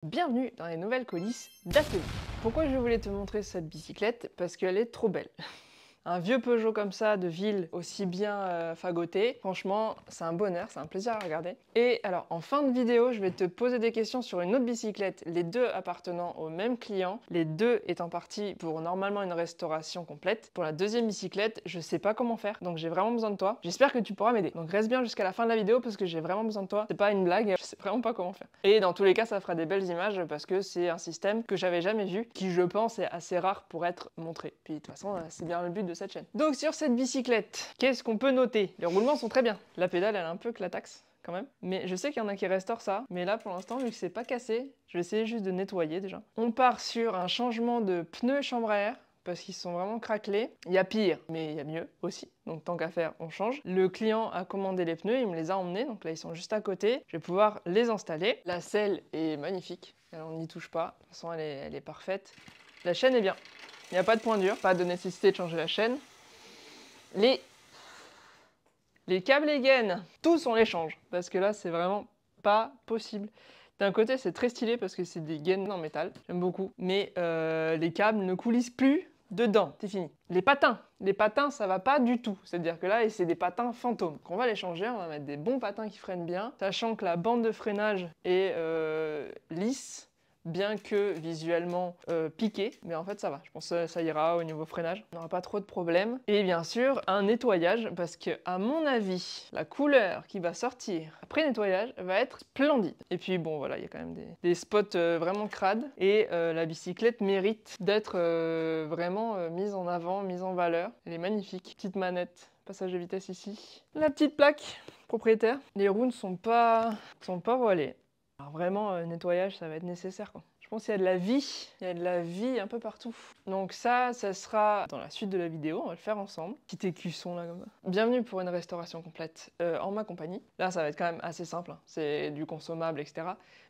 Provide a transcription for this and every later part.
Bienvenue dans les nouvelles coulisses d'Atelier. Pourquoi je voulais te montrer cette bicyclette? Parce qu'elle est trop belle. Un vieux Peugeot comme ça, de ville, aussi bien fagoté, franchement, c'est un bonheur, c'est un plaisir à regarder. Et alors, en fin de vidéo, je vais te poser des questions sur une autre bicyclette, les deux appartenant au même client, les deux étant partis pour normalement une restauration complète. Pour la deuxième bicyclette, je sais pas comment faire, donc j'ai vraiment besoin de toi. J'espère que tu pourras m'aider. Donc reste bien jusqu'à la fin de la vidéo parce que j'ai vraiment besoin de toi. C'est pas une blague, je sais vraiment pas comment faire. Et dans tous les cas, ça fera des belles images parce que c'est un système que j'avais jamais vu, qui je pense est assez rare pour être montré. Puis de toute façon, c'est bien le but de cette chaîne. Donc sur cette bicyclette, qu'est-ce qu'on peut noter? Les roulements sont très bien. La pédale, elle a un peu clataxe quand même. Mais je sais qu'il y en a qui restaurent ça. Mais là, pour l'instant, vu que c'est pas cassé, je vais essayer juste de nettoyer déjà. On part sur un changement de pneus chambre à air parce qu'ils sont vraiment craquelés. Il y a pire, mais il y a mieux aussi. Donc tant qu'à faire, on change. Le client a commandé les pneus, il me les a emmenés. Donc là, ils sont juste à côté. Je vais pouvoir les installer. La selle est magnifique. On n'y touche pas. De toute façon, elle est parfaite. La chaîne est bien. Il n'y a pas de point dur, pas de nécessité de changer la chaîne. Les câbles et gaines, tous on les change, parce que là c'est vraiment pas possible. D'un côté c'est très stylé parce que c'est des gaines en métal, j'aime beaucoup, mais les câbles ne coulissent plus dedans, c'est fini. Les patins ça va pas du tout, c'est-à-dire que là c'est des patins fantômes. Donc on va les changer, on va mettre des bons patins qui freinent bien, sachant que la bande de freinage est lisse, bien que visuellement piqué, mais en fait ça va, je pense que ça ira au niveau freinage, on n'aura pas trop de problèmes. Et bien sûr un nettoyage, parce que à mon avis, la couleur qui va sortir après nettoyage va être splendide. Et puis bon voilà, il y a quand même des spots vraiment crades, et la bicyclette mérite d'être vraiment mise en avant, mise en valeur. Elle est magnifique, petite manette, passage de vitesse ici. La petite plaque propriétaire, les roues ne sont pas voilées. Alors vraiment, nettoyage, ça va être nécessaire, quoi. Je pense qu'il y a de la vie, il y a de la vie un peu partout. Donc ça sera dans la suite de la vidéo, on va le faire ensemble. Petit écusson là, comme ça. Bienvenue pour une restauration complète en ma compagnie. Là, ça va être quand même assez simple, hein. C'est du consommable, etc.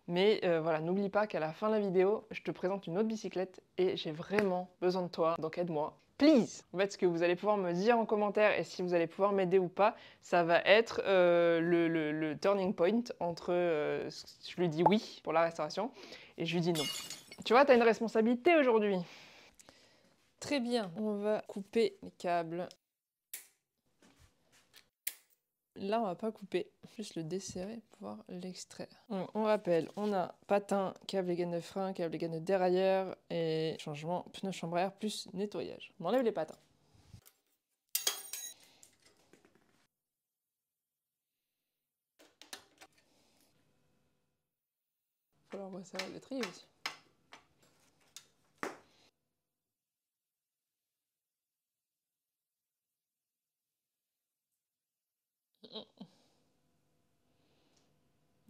Mais voilà, n'oublie pas qu'à la fin de la vidéo, je te présente une autre bicyclette et j'ai vraiment besoin de toi, donc aide-moi. Please! En fait, ce que vous allez pouvoir me dire en commentaire et si vous allez pouvoir m'aider ou pas, ça va être le turning point entre je lui dis oui pour la restauration et je lui dis non. Tu vois, tu as une responsabilité aujourd'hui. Très bien, on va couper les câbles. Là, on va pas couper, juste le desserrer pour pouvoir l'extraire. On rappelle, on a patin, câble et gaine de frein, câble et gaine de dérailleur et changement pneu chambre à air plus nettoyage. On enlève les patins. Il va falloir resserrer le l'étrier aussi.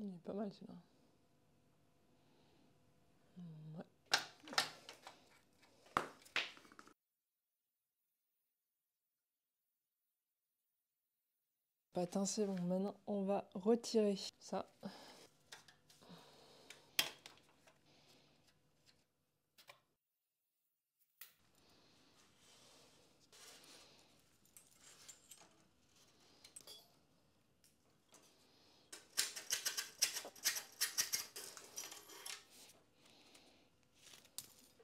Il est pas mal celui-là. Ouais. Patin, c'est bon. Maintenant, on va retirer ça.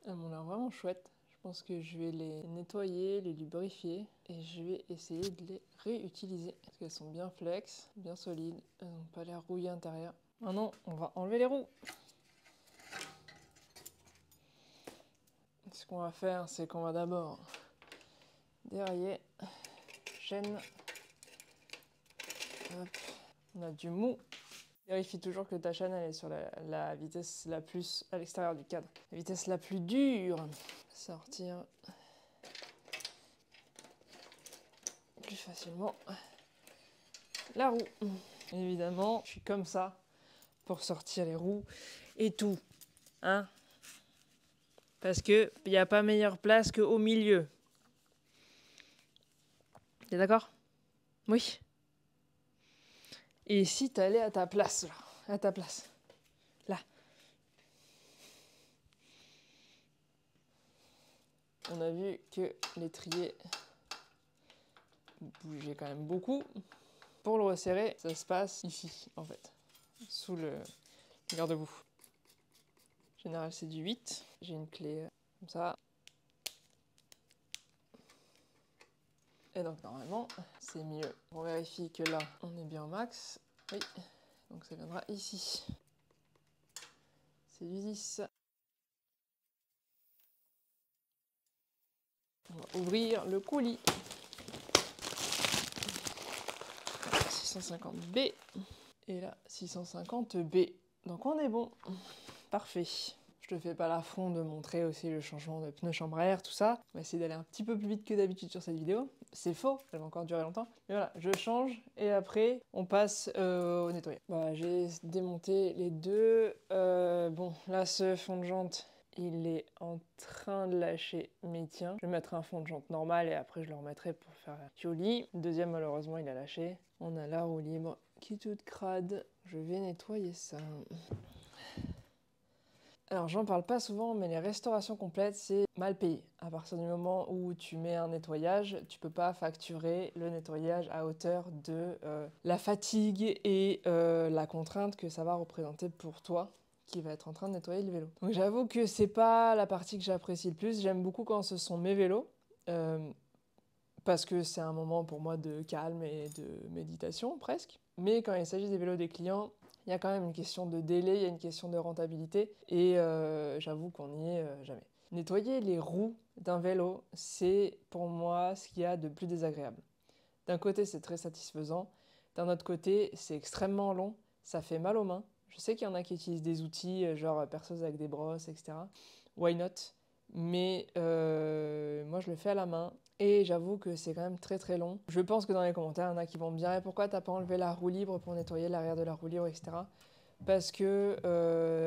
Elles m'ont l'air vraiment chouettes. Je pense que je vais les nettoyer, les lubrifier et je vais essayer de les réutiliser. Parce qu'elles sont bien flex, bien solides. Elles n'ont pas l'air rouillées à l'intérieur. Maintenant, on va enlever les roues. Ce qu'on va faire, c'est qu'on va d'abord dérailler, chaîne. Hop. On a du mou. Vérifie toujours que ta chaîne elle est sur la vitesse la plus à l'extérieur du cadre. La vitesse la plus dure. Sortir plus facilement la roue. Évidemment, je suis comme ça pour sortir les roues et tout. Hein? Parce que il n'y a pas meilleure place qu'au milieu. T'es d'accord? Oui. Et si t'allais à ta place, là, à ta place, là. On a vu que l'étrier bougeait quand même beaucoup. Pour le resserrer, ça se passe ici, en fait, sous le garde-boue. En général, c'est du 8. J'ai une clé comme ça. Et donc, normalement, c'est mieux. On vérifie que là, on est bien au max. Oui, donc ça viendra ici. C'est du 10. On va ouvrir le coulis. 650B. Et là, 650B. Donc on est bon. Parfait. Je te fais pas l'affront de montrer aussi le changement de pneus chambre à air, tout ça. On va essayer d'aller un petit peu plus vite que d'habitude sur cette vidéo. C'est faux, elle va encore durer longtemps. Mais voilà, je change et après, on passe au nettoyage. Voilà, j'ai démonté les deux. Bon, là, ce fond de jante, il est en train de lâcher mes tiens. Je vais mettre un fond de jante normal et après, je le remettrai pour faire joli. Le deuxième, malheureusement, il a lâché. On a la roue libre qui est toute crade. Je vais nettoyer ça. Alors j'en parle pas souvent, mais les restaurations complètes, c'est mal payé. À partir du moment où tu mets un nettoyage, tu peux pas facturer le nettoyage à hauteur de la fatigue et la contrainte que ça va représenter pour toi qui va être en train de nettoyer le vélo. Donc j'avoue que c'est pas la partie que j'apprécie le plus. J'aime beaucoup quand ce sont mes vélos. Parce que c'est un moment pour moi de calme et de méditation presque. Mais quand il s'agit des vélos des clients, il y a quand même une question de délai, il y a une question de rentabilité, et j'avoue qu'on n'y est jamais. Nettoyer les roues d'un vélo, c'est pour moi ce qu'il y a de plus désagréable. D'un côté, c'est très satisfaisant, d'un autre côté, c'est extrêmement long, ça fait mal aux mains. Je sais qu'il y en a qui utilisent des outils, genre perceuse avec des brosses, etc. Why not? Mais moi, je le fais à la main. Et j'avoue que c'est quand même très très long. Je pense que dans les commentaires, il y en a qui vont me dire « Pourquoi t'as pas enlevé la roue libre pour nettoyer l'arrière de la roue libre, etc. » Parce que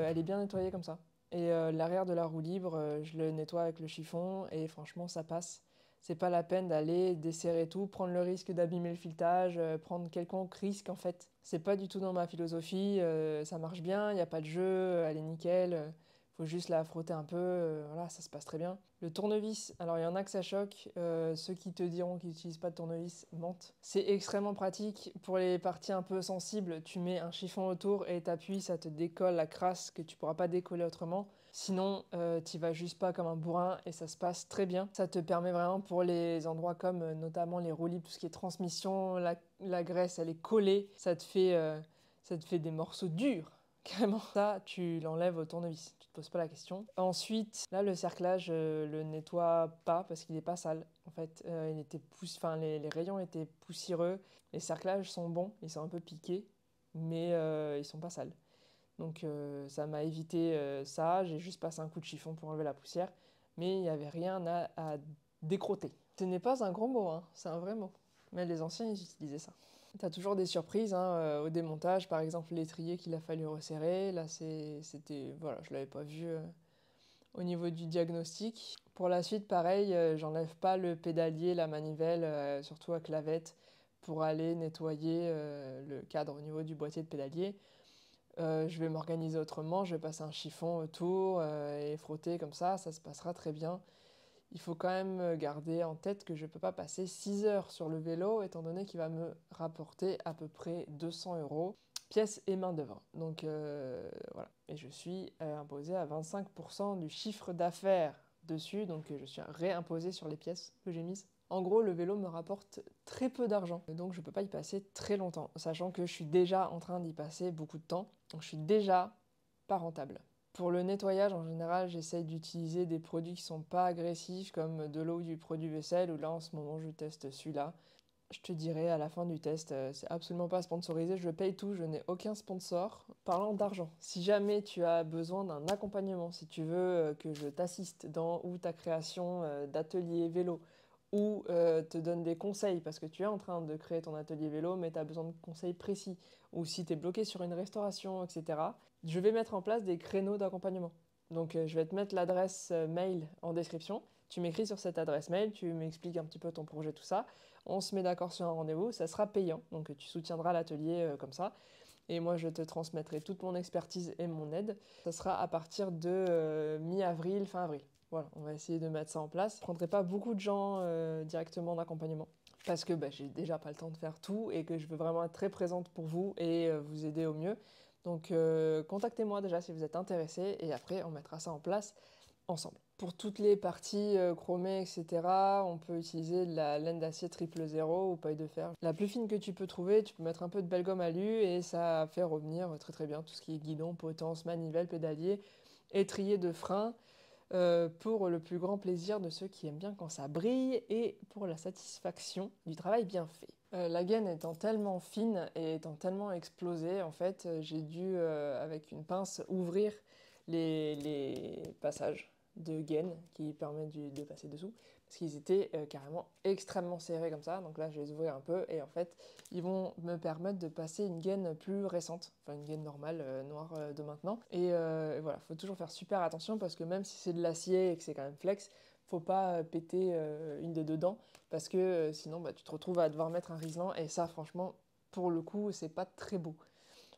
elle est bien nettoyée comme ça. Et l'arrière de la roue libre, je le nettoie avec le chiffon et franchement, ça passe. C'est pas la peine d'aller desserrer tout, prendre le risque d'abîmer le filetage, prendre quelconque risque en fait. C'est pas du tout dans ma philosophie, ça marche bien, il n'y a pas de jeu, elle est nickel. Faut juste la frotter un peu, voilà, ça se passe très bien. Le tournevis, alors il y en a que ça choque, ceux qui te diront qu'ils n'utilisent pas de tournevis mentent. C'est extrêmement pratique pour les parties un peu sensibles, tu mets un chiffon autour et t'appuies, ça te décolle la crasse que tu pourras pas décoller autrement. Sinon, t'y vas juste pas comme un bourrin et ça se passe très bien. Ça te permet vraiment pour les endroits comme notamment les roues libres, tout ce qui est transmission, la graisse elle est collée, ça te fait des morceaux durs. Carrément. Ça, tu l'enlèves au tournevis, tu te poses pas la question. Ensuite, là, le cerclage, le nettoie pas parce qu'il est pas sale. En fait, les rayons étaient poussiéreux. Les cerclages sont bons, ils sont un peu piqués, mais ils sont pas sales. Donc ça m'a évité ça. J'ai juste passé un coup de chiffon pour enlever la poussière, mais il n'y avait rien à décrotter. Ce n'est pas un gros mot, hein, c'est un vrai mot. Mais les anciens, ils utilisaient ça. T'as toujours des surprises hein, au démontage, par exemple l'étrier qu'il a fallu resserrer. Là, c'était, voilà, je l'avais pas vu au niveau du diagnostic. Pour la suite, pareil, j'enlève pas le pédalier, la manivelle, surtout à clavette, pour aller nettoyer le cadre au niveau du boîtier de pédalier. Je vais m'organiser autrement, je vais passer un chiffon autour et frotter comme ça se passera très bien. Il faut quand même garder en tête que je ne peux pas passer 6 heures sur le vélo, étant donné qu'il va me rapporter à peu près 200 €, pièces et main d'œuvre. Donc voilà. Et je suis imposé à 25% du chiffre d'affaires dessus, donc je suis réimposé sur les pièces que j'ai mises. En gros, le vélo me rapporte très peu d'argent, donc je ne peux pas y passer très longtemps, sachant que je suis déjà en train d'y passer beaucoup de temps, donc je suis déjà pas rentable. Pour le nettoyage, en général, j'essaye d'utiliser des produits qui sont pas agressifs, comme de l'eau ou du produit vaisselle, où là, en ce moment, je teste celui-là. Je te dirai à la fin du test, c'est absolument pas sponsorisé, je paye tout, je n'ai aucun sponsor. Parlant d'argent, si jamais tu as besoin d'un accompagnement, si tu veux que je t'assiste dans ou ta création d'atelier vélo, ou te donne des conseils parce que tu es en train de créer ton atelier vélo mais tu as besoin de conseils précis, ou si tu es bloqué sur une restauration, etc., je vais mettre en place des créneaux d'accompagnement. Donc je vais te mettre l'adresse mail en description, tu m'écris sur cette adresse mail, tu m'expliques un petit peu ton projet, tout ça, on se met d'accord sur un rendez-vous, ça sera payant, donc tu soutiendras l'atelier comme ça, et moi je te transmettrai toute mon expertise et mon aide. Ça sera à partir de mi-avril, fin avril. Voilà, on va essayer de mettre ça en place. Je ne prendrai pas beaucoup de gens directement d'accompagnement parce que j'ai déjà pas le temps de faire tout et que je veux vraiment être très présente pour vous et vous aider au mieux. Donc contactez-moi déjà si vous êtes intéressé et après on mettra ça en place ensemble. Pour toutes les parties chromées, etc., on peut utiliser de la laine d'acier 000 ou paille de fer. La plus fine que tu peux trouver, tu peux mettre un peu de belle gomme alu et ça fait revenir très très bien tout ce qui est guidon, potence, manivelle, pédalier, étrier de frein, pour le plus grand plaisir de ceux qui aiment bien quand ça brille et pour la satisfaction du travail bien fait. La gaine étant tellement fine et étant tellement explosée, en fait, j'ai dû, avec une pince, ouvrir les passages de gaine qui permettent de passer dessous, parce qu'ils étaient carrément extrêmement serrés comme ça. Donc là, je vais les ouvrir un peu et en fait, ils vont me permettre de passer une gaine plus récente, enfin une gaine normale, noire de maintenant. Et voilà, faut toujours faire super attention parce que même si c'est de l'acier et que c'est quand même flex, faut pas péter une des deux dents parce que sinon tu te retrouves à devoir mettre un riselant et ça, franchement, pour le coup, c'est pas très beau.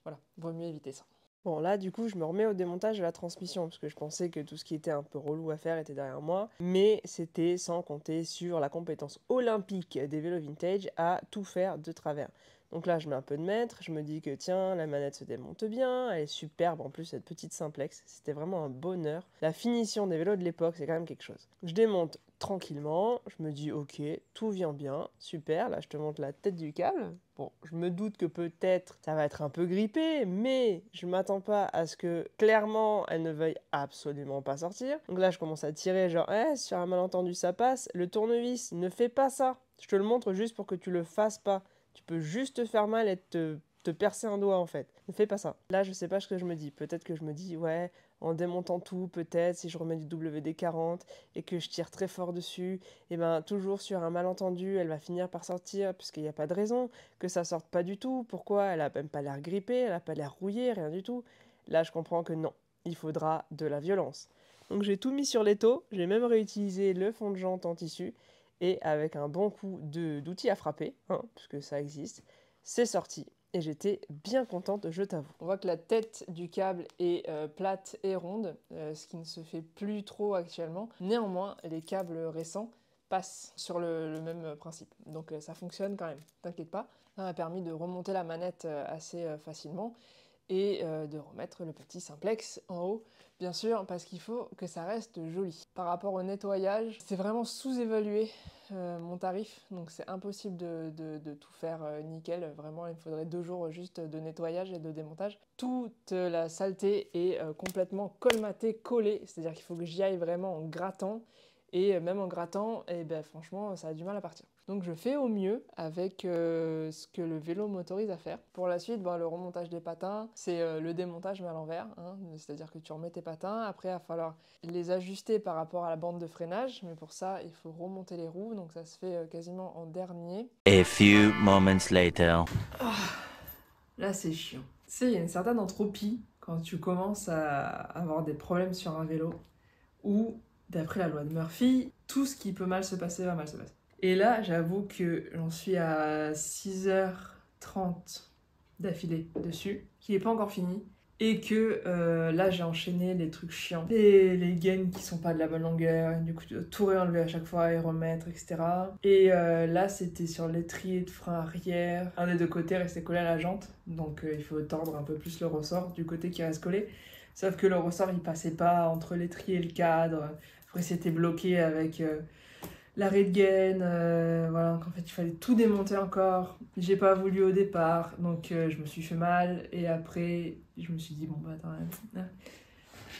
Voilà, vaut mieux éviter ça. Bon, là, du coup, je me remets au démontage de la transmission, parce que je pensais que tout ce qui était un peu relou à faire était derrière moi, mais c'était sans compter sur la compétence olympique des vélos vintage à tout faire de travers. Donc là, je mets un peu de mètre, je me dis que tiens, la manette se démonte bien, elle est superbe, en plus cette petite simplex, c'était vraiment un bonheur. La finition des vélos de l'époque, c'est quand même quelque chose. Je démonte tranquillement, je me dis ok, tout vient bien, super, là je te montre la tête du câble. Bon, je me doute que peut-être ça va être un peu grippé, mais je m'attends pas à ce que clairement elle ne veuille absolument pas sortir. Donc là je commence à tirer genre, sur un malentendu ça passe, le tournevis ne fait pas ça. Je te le montre juste pour que tu le fasses pas. Tu peux juste te faire mal et te percer un doigt en fait. Ne fais pas ça. Là je sais pas ce que je me dis. Peut-être que je me dis, ouais, en démontant tout, peut-être si je remets du WD-40 et que je tire très fort dessus, et ben toujours sur un malentendu, elle va finir par sortir puisqu'il n'y a pas de raison que ça sorte pas du tout. Pourquoi? Elle a même pas l'air grippée, elle a pas l'air rouillée, rien du tout. Là je comprends que non, il faudra de la violence. Donc j'ai tout mis sur l'étau, j'ai même réutilisé le fond de jante en tissu et avec un bon coup d'outil à frapper, puisque ça existe, c'est sorti. Et j'étais bien contente, je t'avoue. On voit que la tête du câble est plate et ronde, ce qui ne se fait plus trop actuellement. Néanmoins, les câbles récents passent sur le même principe. Donc ça fonctionne quand même, t'inquiète pas. Ça m'a permis de remonter la manette assez facilement et de remettre le petit simplex en haut, bien sûr, parce qu'il faut que ça reste joli. Par rapport au nettoyage, c'est vraiment sous-évalué mon tarif, donc c'est impossible de tout faire nickel. Vraiment, il me faudrait 2 jours juste de nettoyage et de démontage. Toute la saleté est complètement colmatée, collée, c'est-à-dire qu'il faut que j'y aille vraiment en grattant, et même en grattant, et ben, franchement, ça a du mal à partir. Donc je fais au mieux avec ce que le vélo m'autorise à faire. Pour la suite, le remontage des patins, c'est le démontage mais à l'envers, c'est-à-dire que tu remets tes patins, après il va falloir les ajuster par rapport à la bande de freinage, mais pour ça il faut remonter les roues, donc ça se fait quasiment en dernier. A few moments later. Là c'est chiant. Tu sais, il y a une certaine entropie quand tu commences à avoir des problèmes sur un vélo, où d'après la loi de Murphy, tout ce qui peut mal se passer va mal se passer. Et là, j'avoue que j'en suis à 6h30 d'affilée dessus, qui n'est pas encore fini, et que là, j'ai enchaîné les trucs chiants. Les gaines qui sont pas de la bonne longueur, du coup, tout réenlever à chaque fois et remettre, etc. Et là, c'était sur l'étrier de frein arrière. Un des deux côtés restait collé à la jante, donc il faut tordre un peu plus le ressort du côté qui reste collé. Sauf que le ressort, il passait pas entre l'étrier et le cadre. Après, c'était bloqué avec l'arrêt de gaine. Voilà, donc en fait, il fallait tout démonter encore. J'ai pas voulu au départ, donc je me suis fait mal. Et après, je me suis dit, bon, bah attends,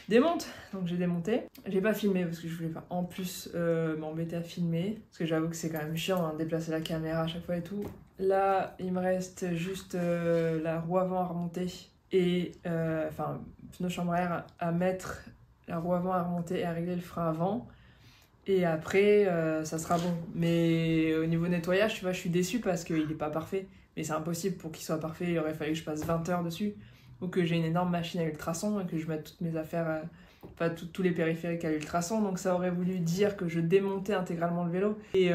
démonte. Donc j'ai démonté. J'ai pas filmé parce que je voulais pas en plus m'embêter à filmer. Parce que j'avoue que c'est quand même chiant de déplacer la caméra à chaque fois et tout. Là, il me reste juste la roue avant à remonter. Et pneu chambre à air à mettre, la roue avant à remonter et à régler le frein avant. Et après, ça sera bon. Mais au niveau nettoyage, tu vois, je suis déçue parce qu'il n'est pas parfait. Mais c'est impossible pour qu'il soit parfait. Il aurait fallu que je passe 20 heures dessus. Ou que j'ai une énorme machine à ultrasons et que je mette toutes mes affaires, tous les périphériques à ultrasons. Donc ça aurait voulu dire que je démontais intégralement le vélo. Et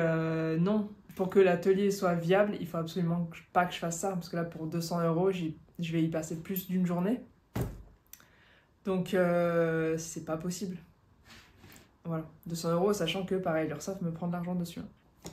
non, pour que l'atelier soit viable, il faut absolument pas que je fasse ça. Parce que là, pour 200 €, je vais y passer plus d'une journée. Donc c'est pas possible. Voilà, 200 €, sachant que pareil, l'URSSAF me prend de l'argent dessus.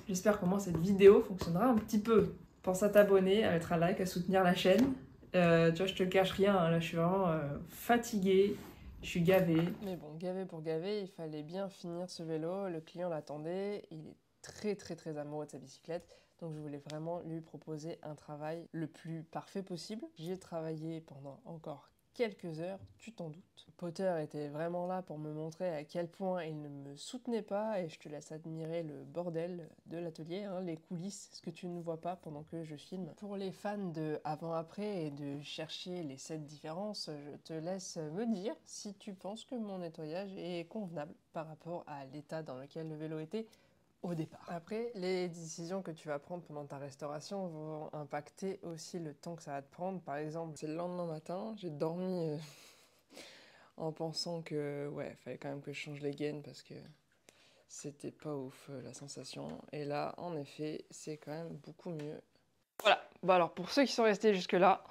J'espère qu'au moins cette vidéo fonctionnera un petit peu. Pense à t'abonner, à mettre un like, à soutenir la chaîne. Tu vois, je te cache rien, hein, là je suis vraiment fatiguée, je suis gavée. Mais bon, gavé pour gavé, il fallait bien finir ce vélo, le client l'attendait, il est très amoureux de sa bicyclette, donc je voulais vraiment lui proposer un travail le plus parfait possible. J'ai travaillé pendant encore quelques heures, tu t'en doutes. Potter était vraiment là pour me montrer à quel point il ne me soutenait pas et je te laisse admirer le bordel de l'atelier, hein, les coulisses, ce que tu ne vois pas pendant que je filme. Pour les fans de avant-après et de chercher les 7 différences, je te laisse me dire si tu penses que mon nettoyage est convenable par rapport à l'état dans lequel le vélo était au départ. Après, les décisions que tu vas prendre pendant ta restauration vont impacter aussi le temps que ça va te prendre. Par exemple, c'est le lendemain matin, j'ai dormi en pensant que, ouais, fallait quand même que je change les gaines parce que c'était pas ouf la sensation. Et là, en effet, c'est quand même beaucoup mieux. Voilà, bon alors pour ceux qui sont restés jusque-là,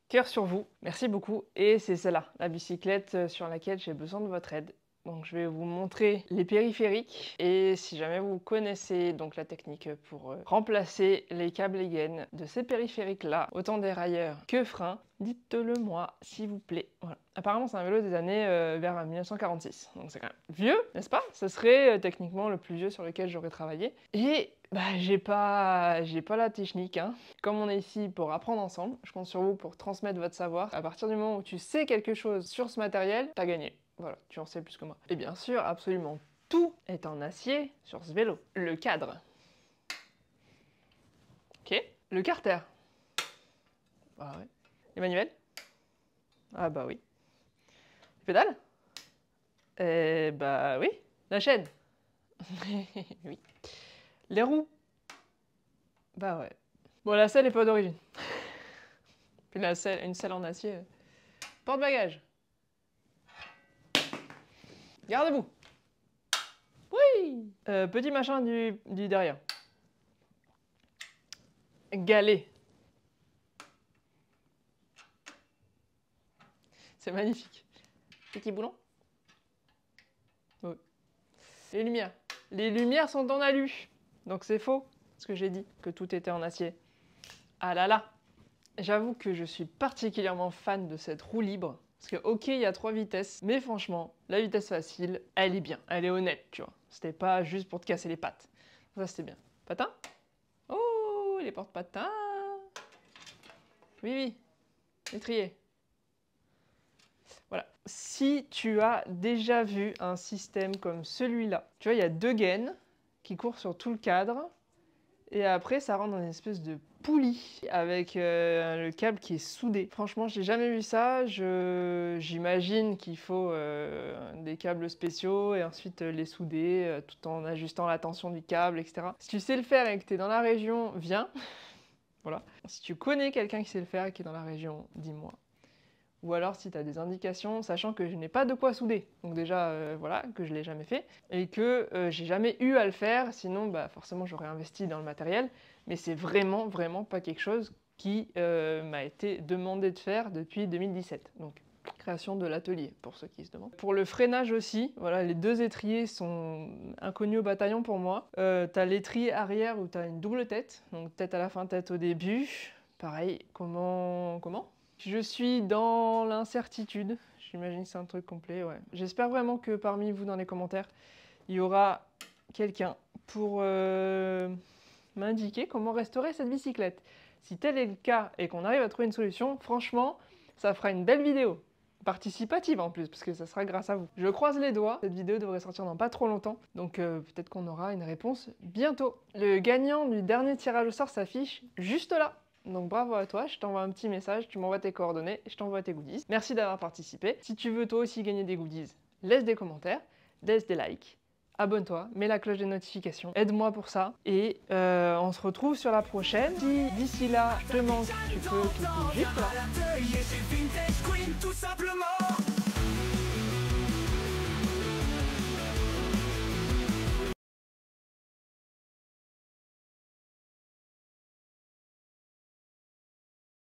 cœur sur vous, merci beaucoup. Et c'est celle-là, la bicyclette sur laquelle j'ai besoin de votre aide. Donc je vais vous montrer les périphériques et si jamais vous connaissez donc la technique pour remplacer les câbles et gaines de ces périphériques là, autant dérailleurs que freins, dites-le moi s'il vous plaît. Voilà. Apparemment c'est un vélo des années vers 1946, donc c'est quand même vieux, n'est-ce pas? Ce serait techniquement le plus vieux sur lequel j'aurais travaillé. Et bah j'ai pas la technique, hein. Comme on est ici pour apprendre ensemble, je compte sur vous pour transmettre votre savoir. À partir du moment où tu sais quelque chose sur ce matériel, t'as gagné. Voilà, tu en sais plus que moi. Et bien sûr, absolument tout est en acier sur ce vélo. Le cadre. Ok. Le carter. Ah ouais. Les manuels. Ah bah oui. Les pédales. Eh bah oui. La chaîne. Oui. Les roues. Bah ouais. Bon, la selle est pas d'origine. Puis la selle, une selle en acier. Porte-bagages. Garde-vous. Oui. Petit machin du derrière. Galet. C'est magnifique. Petit boulon. Oui. Les lumières. Les lumières sont en alu. Donc c'est faux, ce que j'ai dit, que tout était en acier. Ah là là. J'avoue que je suis particulièrement fan de cette roue libre. Parce que ok, il y a 3 vitesses, mais franchement, la vitesse facile, elle est bien, elle est honnête, tu vois. C'était pas juste pour te casser les pattes. Ça, c'était bien. Patin? Oh, les porte-patins! Oui, oui. L'étrier. Voilà. Si tu as déjà vu un système comme celui-là, tu vois, il y a 2 gaines qui courent sur tout le cadre. Et après, ça rentre dans une espèce de poulie avec le câble qui est soudé. Franchement, j'ai jamais vu ça. J'imagine qu'il faut des câbles spéciaux et ensuite les souder tout en ajustant la tension du câble, etc. Si tu sais le faire et que tu es dans la région, viens. Voilà. Si tu connais quelqu'un qui sait le faire et qui est dans la région, dis-moi. Ou alors si tu as des indications, sachant que je n'ai pas de quoi souder. Donc déjà, voilà, que je ne l'ai jamais fait. Et que j'ai jamais eu à le faire, sinon bah, forcément j'aurais investi dans le matériel. Mais c'est vraiment pas quelque chose qui m'a été demandé de faire depuis 2017. Donc création de l'atelier, pour ceux qui se demandent. Pour le freinage aussi, voilà, les 2 étriers sont inconnus au bataillon pour moi. T'as l'étrier arrière où t'as une double tête, donc tête à la fin, tête au début. Pareil, comment je suis dans l'incertitude. J'imagine que c'est un truc complet, ouais. J'espère vraiment que parmi vous dans les commentaires, il y aura quelqu'un pour m'indiquer comment restaurer cette bicyclette. Si tel est le cas et qu'on arrive à trouver une solution, franchement, ça fera une belle vidéo. Participative en plus, parce que ça sera grâce à vous. Je croise les doigts, cette vidéo devrait sortir dans pas trop longtemps, donc peut-être qu'on aura une réponse bientôt. Le gagnant du dernier tirage au sort s'affiche juste là. Donc bravo à toi, je t'envoie un petit message, tu m'envoies tes coordonnées, je t'envoie tes goodies. Merci d'avoir participé. Si tu veux toi aussi gagner des goodies, laisse des commentaires, laisse des likes, abonne-toi, mets la cloche des notifications, aide-moi pour ça. Et on se retrouve sur la prochaine. Si d'ici là, je te manque, tu peux cliquer juste là.